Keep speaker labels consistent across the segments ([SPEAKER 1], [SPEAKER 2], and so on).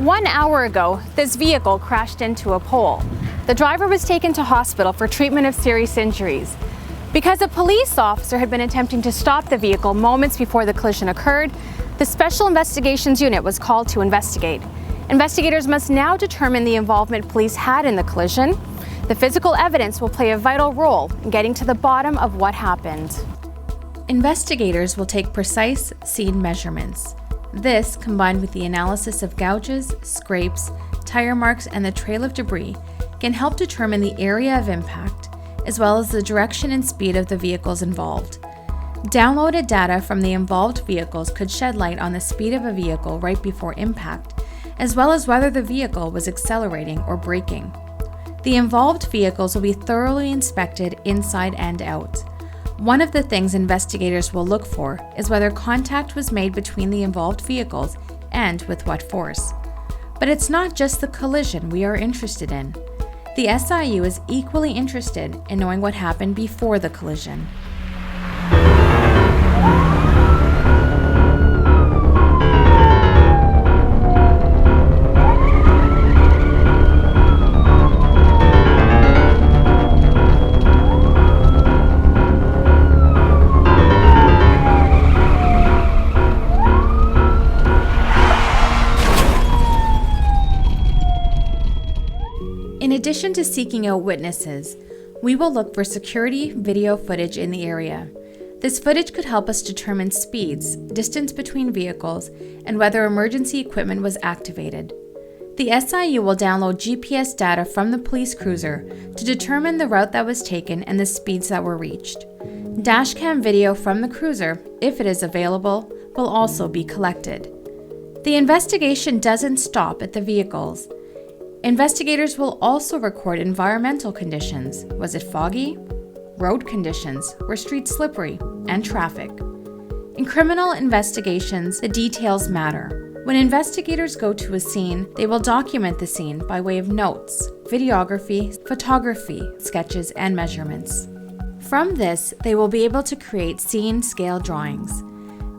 [SPEAKER 1] 1 hour ago, this vehicle crashed into a pole. The driver was taken to hospital for treatment of serious injuries. Because a police officer had been attempting to stop the vehicle moments before the collision occurred, the Special Investigations Unit was called to investigate. Investigators must now determine the involvement police had in the collision. The physical evidence will play a vital role in getting to the bottom of what happened. Investigators will take precise scene measurements. This, combined with the analysis of gouges, scrapes, tire marks, and the trail of debris, can help determine the area of impact, as well as the direction and speed of the vehicles involved. Downloaded data from the involved vehicles could shed light on the speed of a vehicle right before impact, as well as whether the vehicle was accelerating or braking. The involved vehicles will be thoroughly inspected inside and out. One of the things investigators will look for is whether contact was made between the involved vehicles and with what force. But it's not just the collision we are interested in. The SIU is equally interested in knowing what happened before the collision. In addition to seeking out witnesses, we will look for security video footage in the area. This footage could help us determine speeds, distance between vehicles, and whether emergency equipment was activated. The SIU will download GPS data from the police cruiser to determine the route that was taken and the speeds that were reached. Dashcam video from the cruiser, if it is available, will also be collected. The investigation doesn't stop at the vehicles. Investigators will also record environmental conditions. Was it foggy? Road conditions, were streets slippery, and traffic. In criminal investigations, the details matter. When investigators go to a scene, they will document the scene by way of notes, videography, photography, sketches, and measurements. From this, they will be able to create scene-scale drawings.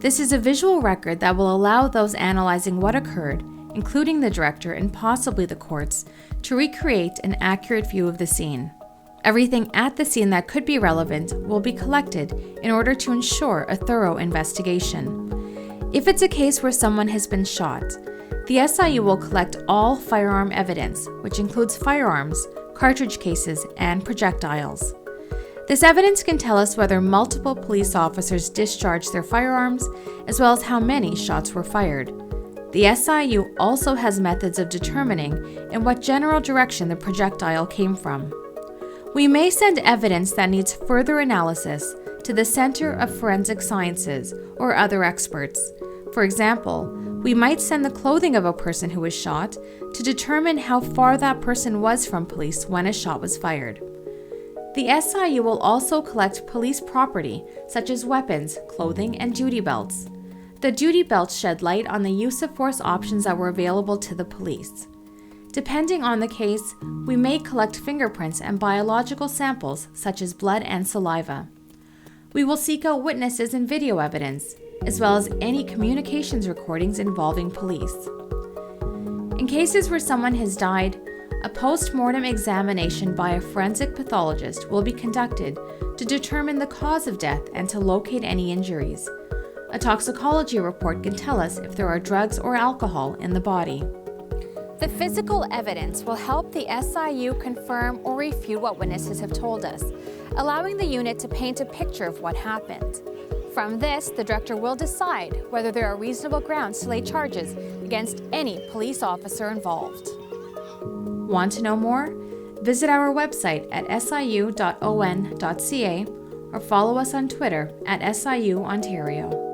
[SPEAKER 1] This is a visual record that will allow those analyzing what occurred, including the director and possibly the courts, to recreate an accurate view of the scene. Everything at the scene that could be relevant will be collected in order to ensure a thorough investigation. If it's a case where someone has been shot, the SIU will collect all firearm evidence, which includes firearms, cartridge cases, and projectiles. This evidence can tell us whether multiple police officers discharged their firearms, as well as how many shots were fired. The SIU also has methods of determining in what general direction the projectile came from. We may send evidence that needs further analysis to the Center of Forensic Sciences or other experts. For example, we might send the clothing of a person who was shot to determine how far that person was from police when a shot was fired. The SIU will also collect police property, such as weapons, clothing, and duty belts. The duty belts shed light on the use of force options that were available to the police. Depending on the case, we may collect fingerprints and biological samples such as blood and saliva. We will seek out witnesses and video evidence, as well as any communications recordings involving police. In cases where someone has died, a post-mortem examination by a forensic pathologist will be conducted to determine the cause of death and to locate any injuries. A toxicology report can tell us if there are drugs or alcohol in the body. The physical evidence will help the SIU confirm or refute what witnesses have told us, allowing the unit to paint a picture of what happened. From this, the director will decide whether there are reasonable grounds to lay charges against any police officer involved. Want to know more? Visit our website at siu.on.ca or follow us on Twitter at SIU Ontario.